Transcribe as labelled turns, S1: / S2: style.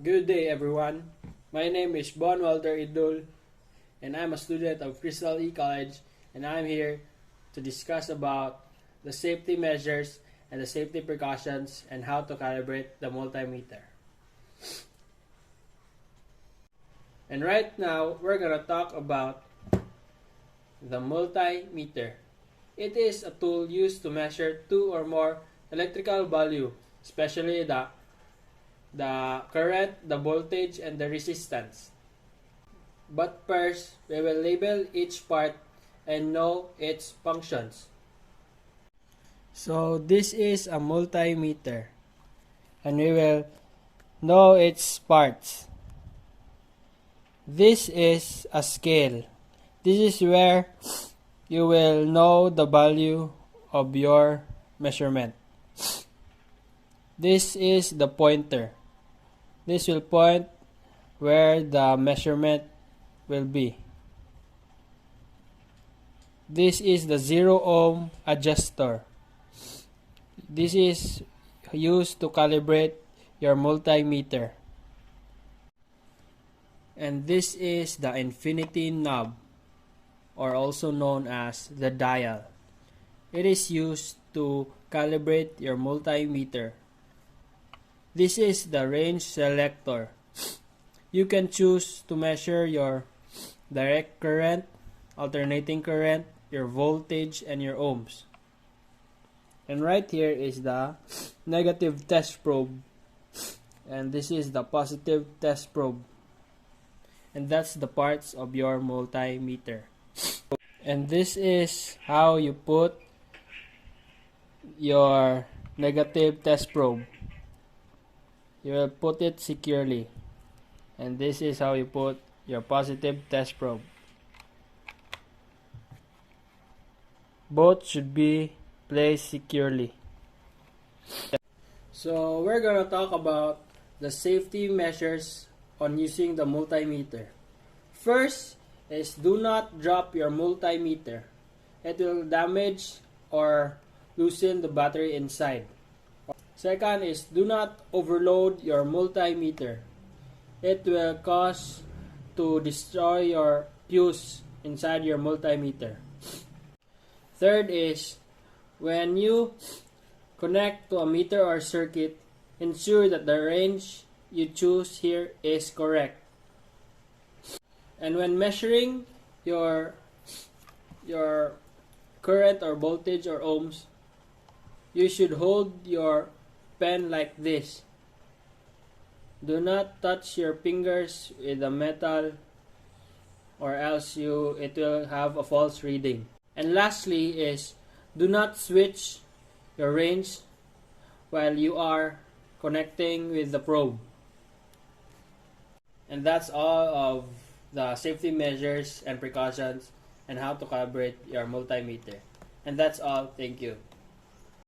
S1: Good day, everyone. My name is Bon Walter Idul, and I'm a student of Crystal E College, and I'm here to discuss about the safety measures and the safety precautions and how to calibrate the multimeter. And right now, we're gonna talk about the multimeter. It is a tool used to measure two or more electrical value, especially the current, the voltage, and the resistance. But first, we will label each part and know its functions. So this is a multimeter, and we will know its parts. This is a scale. This is where you will know the value of your measurement. This is the pointer. This will point where the measurement will be. This is the 0 ohm adjuster. This is used to calibrate your multimeter. And this is the infinity knob, or also known as the dial. It is used to calibrate your multimeter. This is the range selector. You can choose to measure your direct current, alternating current, your voltage, and your ohms. And right here is the negative test probe. And this is the positive test probe. And that's the parts of your multimeter. And this is how you put your negative test probe. You will put it securely. And this is how you put your positive test probe. Both should be placed securely. So we're gonna talk about the safety measures on using the multimeter. First is do not drop your multimeter. It will damage or loosen the battery inside. Second is do not overload your multimeter. It will cause to destroy your fuse inside your multimeter. Third is when you connect to a meter or circuit, ensure that the range you choose here is correct. And when measuring your current or voltage or ohms, you should hold your pen like this. Do not touch your fingers with the metal, or else it will have a false reading. And lastly is do not switch your range while you are connecting with the probe. And that's all of the safety measures and precautions and how to calibrate your multimeter. And that's all. Thank you.